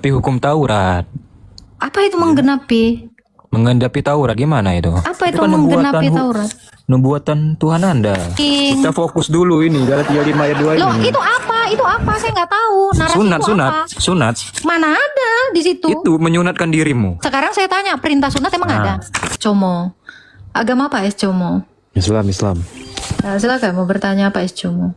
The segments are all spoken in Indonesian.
Tapi hukum Taurat. Apa itu menggenapi? Menggenapi Taurat gimana itu? Apa itu kan menggenapi Taurat? Nubuatan Tuhan Anda. Kita fokus dulu ini Galatia 5 ayat 2 Loh, ini. itu apa? Itu apa? Saya nggak tahu. Narasi itu apa? Sunat. Mana ada di situ? Itu menyunatkan dirimu. Sekarang saya tanya, perintah sunat emang ada? Como. Agama apa Es Como? Islam. Nah, silakan mau bertanya apa Es Como.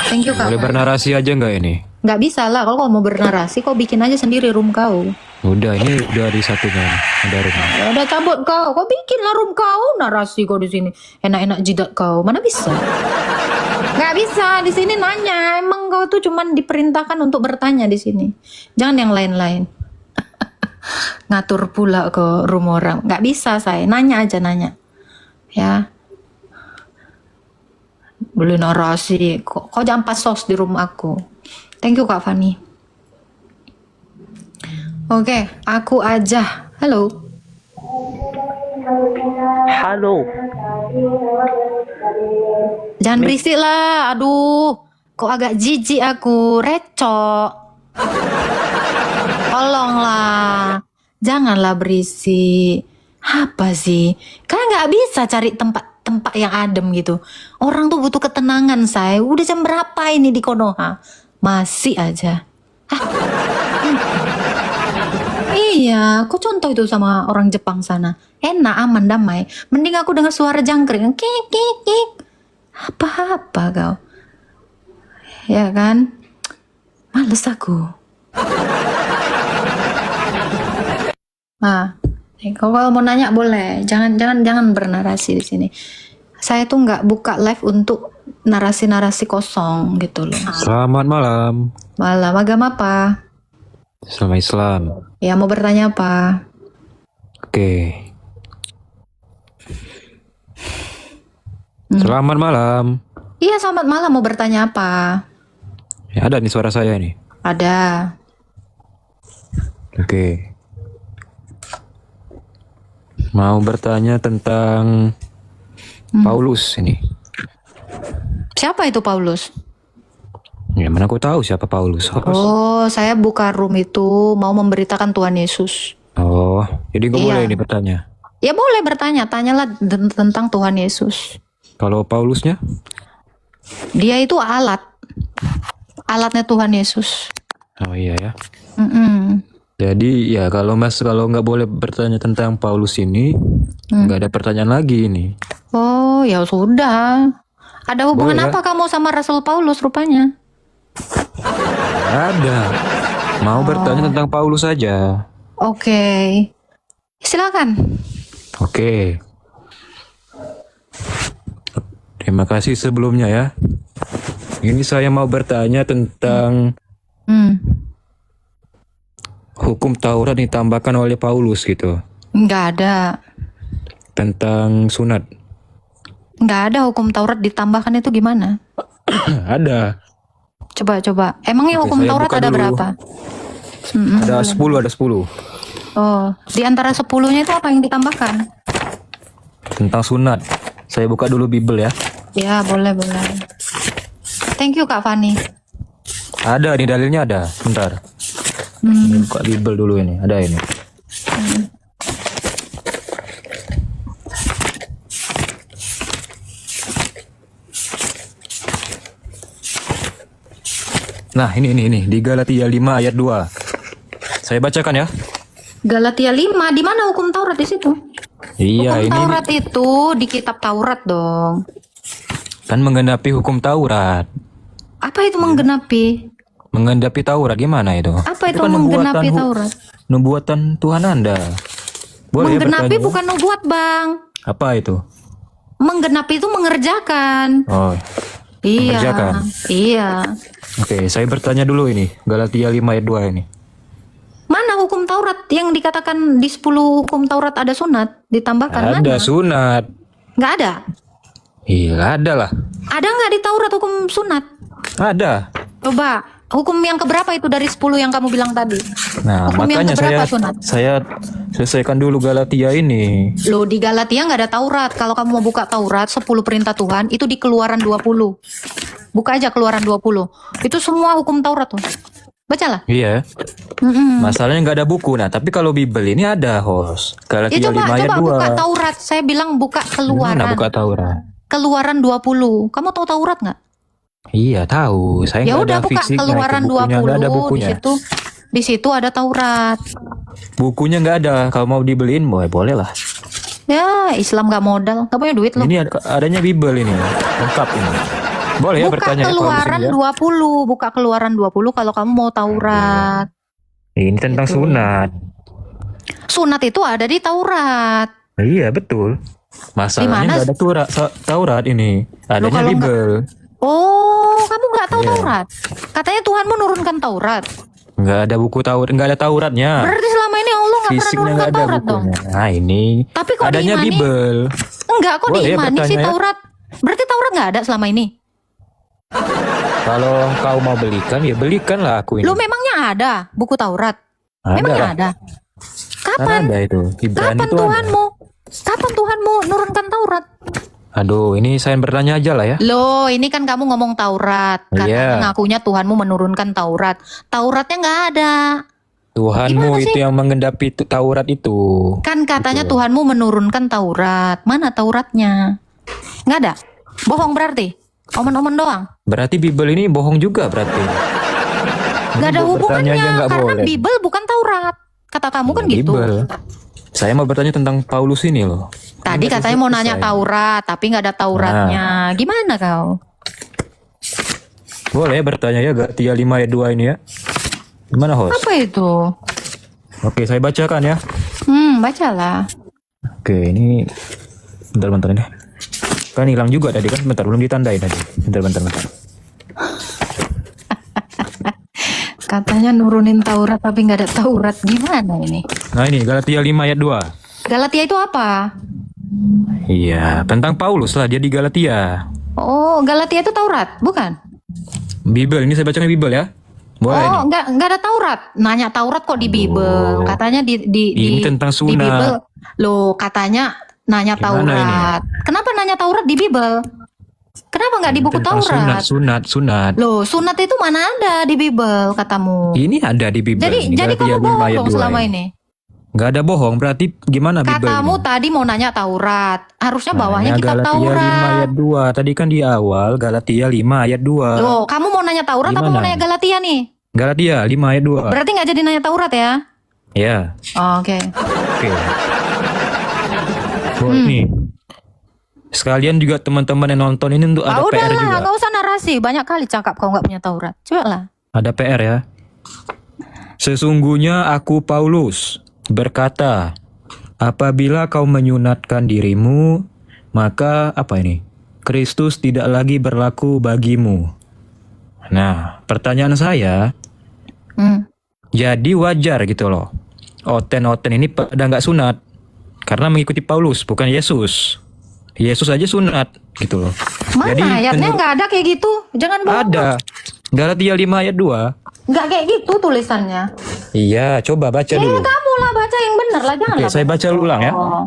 Thank you, Kak. Boleh bernarasi aja nggak ini? Nggak bisa lah, kalau mau bernarasi, kau bikin aja sendiri room kau. Udah, ini udah di satunya. Ada rumah. Ya udah cabut kau bikinlah room kau, narasi kau di sini. Enak-enak jidat kau, mana bisa? Nggak bisa, di sini nanya. Emang kau tuh cuman diperintahkan untuk bertanya di sini. Jangan yang lain-lain. Ngatur pula ke room orang. Nggak bisa saya, nanya aja nanya. Ya. Boleh narasi. Kau jangan pas sos di room aku. Thank you Kak Fani. Oke, aku aja. Halo. Jangan berisik lah. Aduh, kok agak jijik aku. Recok. Tolonglah. Janganlah berisik. Apa sih? Kan nggak bisa cari tempat yang adem gitu. Orang tuh butuh ketenangan, saya. Udah jam berapa ini di Konoha? Masih aja. Iya, aku contoh itu sama orang Jepang sana. Enak, aman, damai. Mending aku dengar suara jangkrik. Kik, kik, kik. Apa-apa kau. Ya kan? Males aku. Nah, kalau mau nanya boleh. Jangan bernarasi di sini. Saya tuh nggak buka live untuk narasi-narasi kosong gitu loh. Selamat malam. Malam, agama apa? Sama Islam. Ya, mau bertanya apa? Oke. Selamat malam. Iya, selamat malam. Mau bertanya apa? Ya, ada nih suara saya nih. Ada. Oke. Mau bertanya tentang Paulus ini. Siapa itu Paulus? Ya, mana aku tahu siapa Paulus. Oh, saya buka room itu mau memberitakan Tuhan Yesus. Oh, jadi nggak Iya. boleh ini bertanya. Ya boleh bertanya, tanyalah tentang Tuhan Yesus. Kalau Paulusnya? Dia itu alatnya Tuhan Yesus. Oh iya ya. Mm-mm. Jadi ya kalau nggak boleh bertanya tentang Paulus ini, nggak ada pertanyaan lagi ini. Oh, ya sudah. Ada hubungan Boleh, ya? apa kamu sama Rasul Paulus rupanya? Ada. Mau bertanya tentang Paulus saja. Oke. Silakan. Oke. Terima kasih sebelumnya ya. Ini saya mau bertanya tentang hukum Taurat ditambahkan oleh Paulus gitu. Nggak ada. Tentang sunat. Nggak ada hukum Taurat ditambahkan itu gimana? Ada. Coba. Emangnya Oke, hukum saya Taurat buka ada dulu. berapa? Ada 10. Oh, di antara 10-nya itu apa yang ditambahkan? Tentang sunat. Saya buka dulu Bible ya. Ya, boleh. Thank you Kak Fani. Ada nih dalilnya ada. Bentar. Ini buka Bible dulu ini. Ada ini. Nah, ini di Galatia 5 ayat 2. Saya bacakan ya. Galatia 5, di mana hukum Taurat di situ? Iya, Hukum ini Taurat itu di kitab Taurat dong. kan menggenapi hukum Taurat. Apa itu menggenapi? Menggenapi Taurat gimana itu? Apa itu kan menggenapi Taurat? Nubuatan Tuhan Anda. Boleh Menggenapi bertanya? bukan nubuat, Bang. Apa itu? Menggenapi itu mengerjakan. Oh, Iya. mengerjakan. Iya. Oke, saya bertanya dulu ini. Galatia 5 ayat 2 ini. Mana hukum Taurat yang dikatakan di 10 hukum Taurat ada sunat ditambahkan? Ada Mana? sunat. Nggak ada. Iya, ada lah. Ada nggak di Taurat hukum sunat? Ada. Coba, hukum yang keberapa itu dari 10 yang kamu bilang tadi? Nah, Hukum yang makanya keberapa sunat? saya selesaikan dulu Galatia ini. Loh, di Galatia nggak ada Taurat. Kalau kamu mau buka Taurat, 10 perintah Tuhan, itu di Keluaran 20. Buka aja Keluaran 20. Itu semua hukum Taurat tuh. Bacalah. Iya. Mm-mm. Masalahnya nggak ada buku. Nah, tapi kalau Bible ini ada, host. Ya Galatia 5 ayat coba 2. buka Taurat. Saya bilang buka Gimana Keluaran. buka Taurat? Keluaran 20. Kamu tahu Taurat nggak? Iya, tahu. Saya Ya nggak udah ada buka fisiknya, Keluaran itu bukunya. Nggak ada 20 di bukunya. situ ada Taurat. Bukunya nggak ada. Kalau mau dibeliin, boleh lah. Ya, Islam nggak modal, nggak punya duit loh. Ini adanya Bible ini, lengkap ini. Boleh ya Buka bertanya ya kalau di Keluaran sini ya. 20, buka Keluaran 20 kalau kamu mau Taurat. Ini tentang Gitu. sunat. Sunat itu ada di Taurat. Iya, betul. Masalahnya Dimana? nggak ada Taurat ini. Adanya kalau Bible. Oh, kamu nggak tahu Iya. Taurat? Katanya Tuhan menurunkan Taurat. Nggak ada buku Taurat, nggak ada Tauratnya. Berarti selama ini Allah nggak pernah Fisiknya menurunkan nggak ada Taurat dong. bukunya. Nah, ini Tapi kok adanya diimani? Bible. Enggak, kok Boleh ya diimani sih bertanya ya? Taurat? Berarti Taurat nggak ada selama ini? Kalau kau mau belikan, ya belikanlah aku ini. Lu memangnya ada buku Taurat? Ada Memangnya lah. ada? Kan Kapan? ada itu. Ibrani Kapan itu ada. Tuhanmu? Kapan Tuhanmu nurunkan Taurat? Aduh, ini saya bertanya aja lah ya. Loh, ini kan kamu ngomong Taurat. Iya. Katanya ngakunya Tuhanmu menurunkan Taurat. Tauratnya nggak ada. Tuhanmu Gimana itu yang mengendapi Taurat itu. Kan katanya Gitu. Tuhanmu menurunkan Taurat. Mana Tauratnya? Nggak ada. Bohong berarti. Omen-omen doang. Berarti Bible ini bohong juga berarti. Nggak ada Mau bertanya aja hubungannya. nggak Karena boleh. Bible bukan Taurat. Kata kamu kan gitu. Bible. Saya mau bertanya tentang Paulus ini loh. Tadi Nggak katanya mau nanya selesai. Taurat, tapi nggak ada Tauratnya. Gimana kau? Boleh bertanya ya Galatia 5 ayat 2 ini ya. Gimana host? Apa itu? Oke, saya bacakan ya. Bacalah. Oke, ini bentar ini. Kan hilang juga tadi kan, bentar belum ditandai tadi. Bentar. Katanya nurunin Taurat tapi nggak ada Taurat. Gimana ini? Nah ini Galatia 5 ayat 2. Galatia itu apa? Iya, tentang Paulus lah, dia di Galatia. Oh, Galatia itu Taurat, bukan? Bible, ini saya bacakan Bible ya. Boleh Oh, ini. nggak ada Taurat. Nanya Taurat kok di Bible. Katanya Ini tentang di sunat. Bible. Loh, katanya nanya Gimana Taurat. Kenapa nanya Taurat di Bible? Kenapa nggak di buku Tentang Taurat? sunat. Loh, sunat itu mana ada di Bible katamu? Ini ada di Bible. Jadi ini, jadi Galatia kamu 5 ayat bohong 2 selama ini. Nggak ada bohong, berarti gimana Bible Katamu ini? tadi mau nanya Taurat. Harusnya bawahnya Nah, kitab Galatia 5 Taurat. ayat 2. Tadi kan di awal Galatia 5 ayat 2. Loh, kamu mau nanya Taurat apa mau Gimana? nanya Galatia nih? Galatia 5 ayat 2. Berarti nggak jadi nanya Taurat ya? Ya, Oh, oke. oke. Boleh nih. Sekalian juga teman-teman yang nonton ini untuk ada Ah, PR udahlah, juga. nggak usah narasi. Banyak kali cakap kau nggak punya Taurat. Coba lah. Ada PR ya. Sesungguhnya aku Paulus berkata, apabila kau menyunatkan dirimu, maka apa ini? Kristus tidak lagi berlaku bagimu. Nah, pertanyaan saya, jadi wajar gitu loh. Oten-oten ini pada nggak sunat karena mengikuti Paulus, bukan Yesus. Yesus aja sunat gitu loh. Mana Jadi, ayatnya menurut- nggak ada kayak gitu? Jangan bohong. Ada. Galatia 5 ayat 2. Nggak kayak gitu tulisannya. Iya, coba baca Ya dulu. kamu lah baca yang benar lah, jangan Oke, lah saya baca ulang ya. Oh.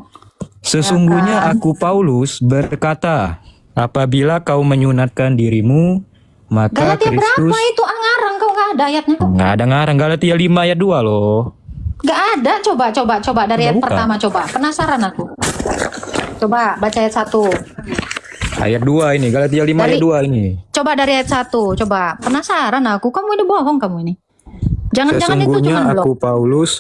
Sesungguhnya aku Paulus berkata, apabila kau menyunatkan dirimu, maka Galatia Kristus berapa itu? Ngarang kau nggak ada ayatnya kok. nggak ada ngarang. Galatia 5 ayat 2 loh. Nggak ada. Coba dari ayat Bukan. pertama coba. Penasaran aku. Coba baca ayat 1. Ayat 2 ini, Galatia 5 ayat 2 ini. Coba dari ayat 1. Coba. Penasaran aku. Kamu ini bohong kamu ini. Jangan-jangan itu Sesungguhnya cuma blog. aku Paulus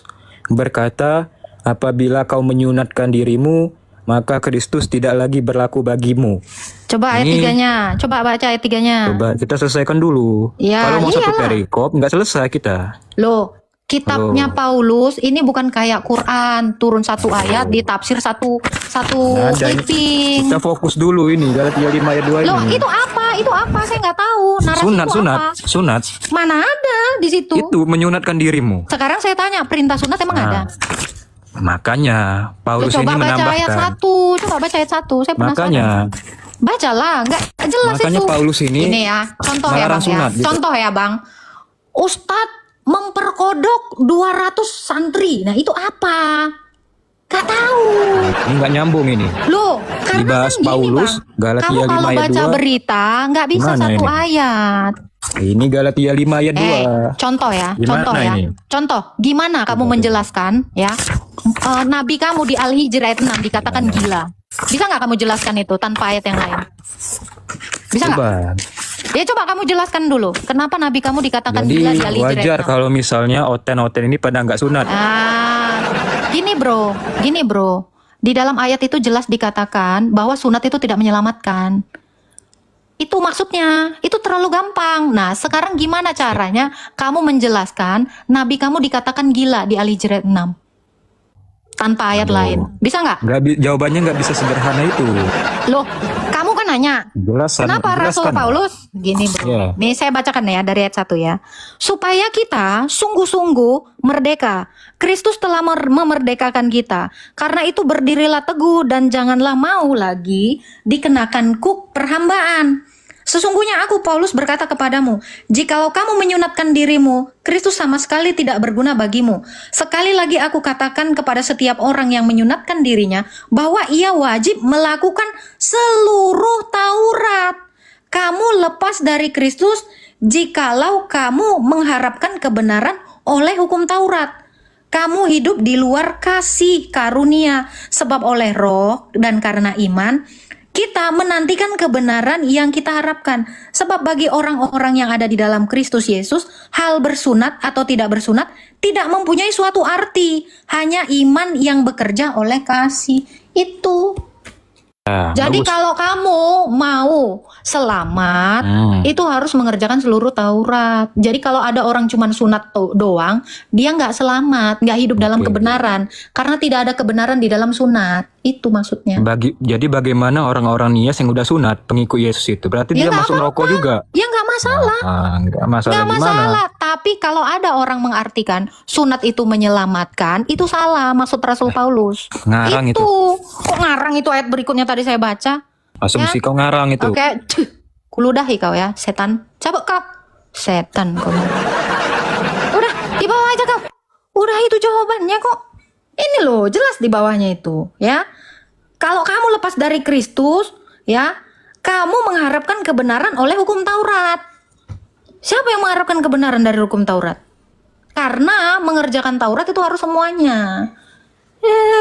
berkata, apabila kau menyunatkan dirimu, maka Kristus tidak lagi berlaku bagimu. Coba ayat Ini- 3-nya. Coba baca ayat 3-nya. Coba kita selesaikan dulu. Ya, Kalau mau satu iyalah. perikop, nggak selesai kita. Loh, kitabnya Oh. Paulus ini bukan kayak Quran, turun satu ayat ditafsir satu Nggak ada ini. clipping. Kita fokus dulu ini, Galatia 5 ayat 2 Loh, ini. itu apa? Itu apa? Saya nggak tahu. Narasi Sunat, itu sunat, apa? sunat. Mana ada di situ? Itu menyunatkan dirimu. Sekarang saya tanya, perintah sunat emang Nah, ada? Makanya Loh, Paulus ini coba baca ayat menambahkan. 1. Coba baca ayat 1. Saya penasaran. Makanya, Bacalah, nggak jelas makanya itu. Paulus ini Ini ya, contoh ya melarang Bang ya. sunat, gitu. Contoh ya Bang. Ustadz memperkodok 200 santri. Nah, itu apa? Gak tahu. Ini nggak nyambung ini. Loh, karena Dibahas kan gini, Paulus, Bang. Galatia Kamu 5 kalau ayat baca 2. berita nggak bisa Gimana satu ini? ayat. Ini Galatia 5 ayat 2. Contoh ya, Gimana contoh ya. ini? Contoh, gimana kamu menjelaskan ya? Nabi kamu di Al-Hijr ayat 6 dikatakan gila. Bisa nggak kamu jelaskan itu tanpa ayat yang lain? Bisa nggak? Coba. Ya coba kamu jelaskan dulu. Kenapa Nabi kamu dikatakan Jadi gila di Al-Hijr ayat wajar 6? kalau misalnya oten-oten ini pada nggak sunat. Gini bro. Di dalam ayat itu jelas dikatakan bahwa sunat itu tidak menyelamatkan. Itu maksudnya, itu terlalu gampang. Nah, sekarang gimana caranya kamu menjelaskan Nabi kamu dikatakan gila di Al-Hijr ayat 6? Tanpa ayat lain. Bisa nggak? Jawabannya nggak bisa sederhana itu. Loh, kamu kan nanya, kenapa Rasul Paulus? Gini bro, Iya. nih saya bacakan ya dari ayat 1 ya. Supaya kita sungguh-sungguh merdeka. Kristus telah memerdekakan kita. Karena itu berdirilah teguh dan janganlah mau lagi dikenakan kuk perhambaan. Sesungguhnya aku Paulus berkata kepadamu, jikalau kamu menyunatkan dirimu, Kristus sama sekali tidak berguna bagimu. Sekali lagi aku katakan kepada setiap orang yang menyunatkan dirinya, bahwa ia wajib melakukan seluruh Taurat. Kamu lepas dari Kristus, jikalau kamu mengharapkan kebenaran oleh hukum Taurat. Kamu hidup di luar kasih karunia, sebab oleh roh dan karena iman, kita menantikan kebenaran yang kita harapkan. Sebab bagi orang-orang yang ada di dalam Kristus Yesus, hal bersunat atau tidak bersunat tidak mempunyai suatu arti. Hanya iman yang bekerja oleh kasih. Itu. Jadi bagus. kalau kamu mau selamat, itu harus mengerjakan seluruh Taurat. Jadi kalau ada orang cuman sunat doang, dia nggak selamat, nggak hidup dalam kebenaran. Karena tidak ada kebenaran di dalam sunat. Itu maksudnya. Jadi bagaimana orang-orang Nias yang udah sunat, pengikut Yesus itu? Berarti Ya dia nggak masuk neraka juga? Ya nggak masalah. Nggak masalah Nggak gimana? masalah. Tapi kalau ada orang mengartikan sunat itu menyelamatkan, itu salah maksud Rasul Paulus. Ngarang itu. Kok ngarang itu ayat berikutnya tadi saya baca? Asumsi kau ngarang itu. Oke, kuludahi kau ya, setan. Cabut kau. Setan kau. Udah, di bawah aja kau. Udah itu jawabannya kok. Ini loh, jelas di bawahnya itu, ya. Kalau kamu lepas dari Kristus, ya, kamu mengharapkan kebenaran oleh hukum Taurat. Siapa yang mengharapkan kebenaran dari hukum Taurat? Karena mengerjakan Taurat itu harus semuanya.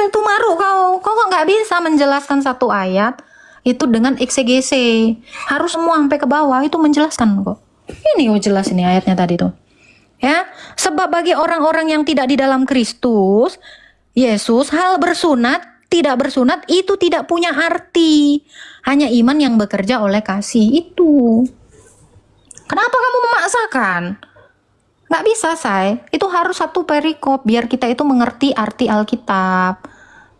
Itu maru kau kok nggak bisa menjelaskan satu ayat itu dengan eksegese. Harus semua sampai ke bawah itu menjelaskan kok. Ini jelas ini ayatnya tadi tuh. Ya, sebab bagi orang-orang yang tidak di dalam Kristus Yesus, hal bersunat, tidak bersunat itu tidak punya arti. Hanya iman yang bekerja oleh kasih itu. Kenapa kamu memaksakan? Nggak bisa, say. Itu harus satu perikop biar kita itu mengerti arti Alkitab.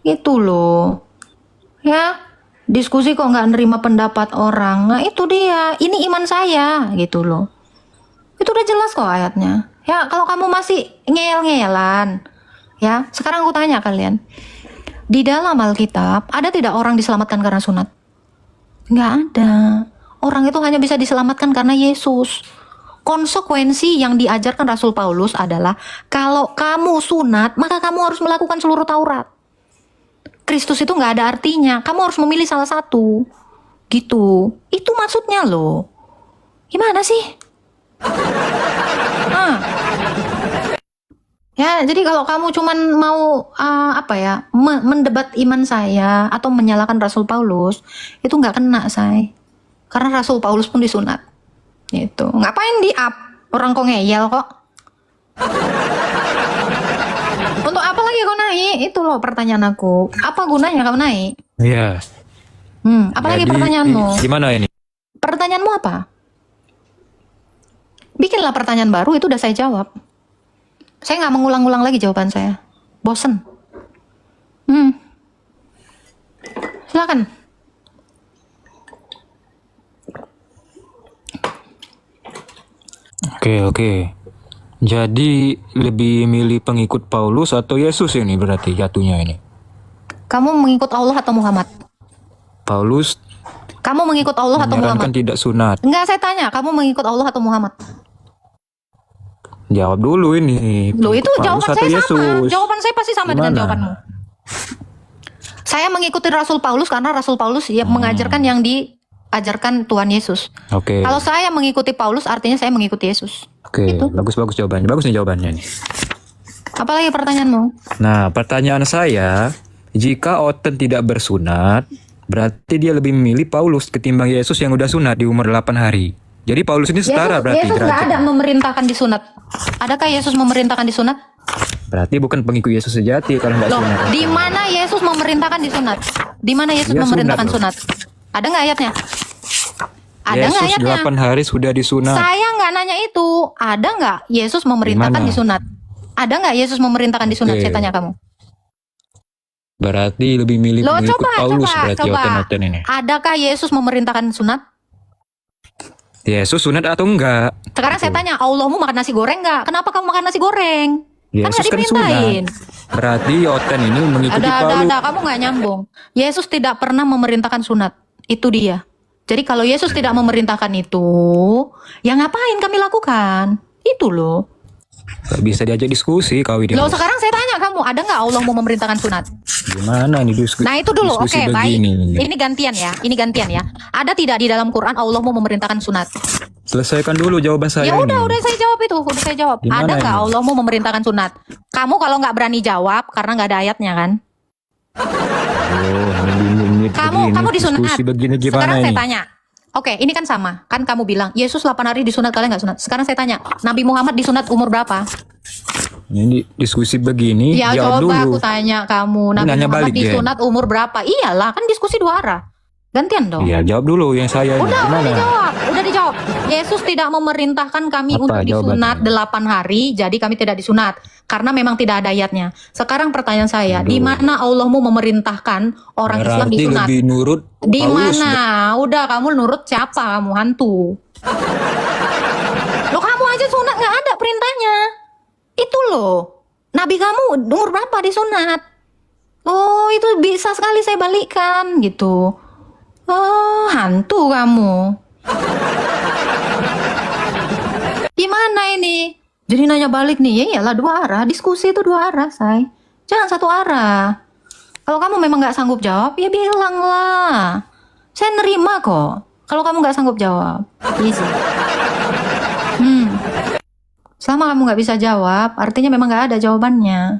Gitu loh. Ya, diskusi kok nggak nerima pendapat orang. Nah, itu dia. Ini iman saya, gitu loh. Itu udah jelas kok ayatnya. Ya, kalau kamu masih ngeyel-ngeyelan, ya, sekarang aku tanya kalian. Di dalam Alkitab, ada tidak orang diselamatkan karena sunat? Nggak ada. Orang itu hanya bisa diselamatkan karena Yesus. Konsekuensi yang diajarkan Rasul Paulus adalah kalau kamu sunat, maka kamu harus melakukan seluruh Taurat. Kristus itu nggak ada artinya. Kamu harus memilih salah satu. Gitu. Itu maksudnya loh. Gimana sih? Ya, jadi kalau kamu cuman mau mendebat iman saya atau menyalahkan Rasul Paulus, itu nggak kena, say. Karena Rasul Paulus pun disunat. Gitu. Ngapain di-up? Orang kok ngeyel kok. Untuk apa lagi kau naik? Itu loh pertanyaan aku. Apa gunanya kau naik? Iya. Apalagi Jadi, pertanyaanmu? Gimana ini? Pertanyaanmu apa? Bikinlah pertanyaan baru, itu udah saya jawab. Saya nggak mengulang-ulang lagi jawaban saya. Bosen. Silakan. Oke. Jadi lebih milih pengikut Paulus atau Yesus ini berarti jatuhnya ini? Kamu mengikut Allah atau Muhammad? Paulus Kamu mengikut Allah atau menyarankan Muhammad? tidak sunat. Enggak, saya tanya, kamu mengikut Allah atau Muhammad? Jawab dulu ini. Loh, itu Paulus jawaban atau saya sama. Yesus? Jawaban saya pasti sama dengan Gimana? jawabanmu. Saya mengikuti Rasul Paulus karena Rasul Paulus ya mengajarkan yang diajarkan Tuhan Yesus. Oke. Kalau saya mengikuti Paulus artinya saya mengikuti Yesus. Oke, Itu. bagus jawabannya. Bagus nih jawabannya nih. Apalagi pertanyaanmu? Nah, pertanyaan saya, jika Oten tidak bersunat, berarti dia lebih memilih Paulus ketimbang Yesus yang udah sunat di umur 8 hari. Jadi Paulus ini setara berarti Yesus nggak derajat. ada memerintahkan disunat. Adakah Yesus memerintahkan disunat? Berarti bukan pengikut Yesus sejati kalau nggak Loh, sunat. di mana Yesus memerintahkan disunat? Di mana Yesus Dia memerintahkan sunat, sunat? Ada nggak ayatnya? Ada nggak Yesus ayatnya? 8 hari sudah disunat. Saya nggak nanya itu. Ada nggak Yesus memerintahkan Di mana? disunat? Ada nggak Yesus memerintahkan disunat? Oke. Saya tanya kamu. Berarti lebih milih Loh, mengikut coba, Paulus coba, berarti coba. Oten ini. Adakah Yesus memerintahkan sunat? Yesus sunat atau enggak? Sekarang saya tanya, Allahmu makan nasi goreng nggak? Kenapa kamu makan nasi goreng? Kan Yesus nggak kan diperintahin. sunat. Berarti Oten ini mengikuti Paulus. Ada, kamu nggak nyambung. Yesus tidak pernah memerintahkan sunat. Itu dia. Jadi kalau Yesus tidak memerintahkan itu, ya ngapain kami lakukan? Itu loh. Gak bisa diajak diskusi kau ini. Loh sekarang saya tanya kamu, ada nggak Allah mau memerintahkan sunat? Gimana ini diskusi? Nah itu dulu, oke diskusi baik. begini. Ini gantian ya, ini gantian ya. Ada tidak di dalam Quran Allah mau memerintahkan sunat? Selesaikan dulu jawaban saya Ya udah, ini. udah saya jawab itu, udah saya jawab. Gimana Ada nggak ini? Allah mau memerintahkan sunat? Kamu kalau nggak berani jawab karena nggak ada ayatnya kan? Oh, ini Kamu disunat. Diskusi begini gimana Sekarang ini? saya tanya. Oke, ini kan sama. Kan kamu bilang, Yesus 8 hari disunat, kalian nggak sunat. Sekarang saya tanya, Nabi Muhammad disunat umur berapa? Ini diskusi begini, Ya jawab coba dulu. aku tanya kamu, Nabi nanya Muhammad balik dia. disunat umur berapa? Iyalah, kan diskusi dua arah. Gantian dong. Iya, jawab dulu yang saya ini. Udah Gimana? udah dijawab. Yesus tidak memerintahkan kami Apa untuk disunat jawabannya? 8 hari, jadi kami tidak disunat. Karena memang tidak ada ayatnya. Sekarang pertanyaan saya, Aduh. di mana Allahmu memerintahkan orang Islam Berarti disunat? lebih nurut Di Paulus. mana? Udah kamu nurut siapa? Kamu hantu. Loh kamu aja sunat nggak ada perintahnya. Itu loh. Nabi kamu umur berapa disunat? Oh itu bisa sekali saya balikkan gitu. Oh hantu kamu. Gimana ini? Jadi nanya balik nih, ya iyalah dua arah. Diskusi itu dua arah, say. Jangan satu arah. Kalau kamu memang nggak sanggup jawab, ya bilang lah. Saya nerima kok. Kalau kamu nggak sanggup jawab, easy. Selama kamu nggak bisa jawab, artinya memang nggak ada jawabannya.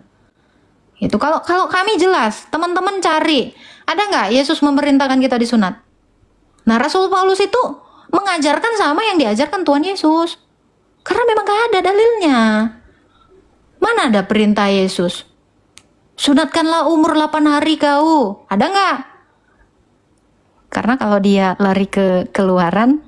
Itu kalau kami jelas, teman-teman cari, ada nggak Yesus memerintahkan kita disunat? Nah, Rasul Paulus itu mengajarkan sama yang diajarkan Tuhan Yesus. Karena memang nggak ada dalilnya. Mana ada perintah Yesus? Sunatkanlah umur 8 hari kau. Ada nggak? Karena kalau dia lari ke keluaran,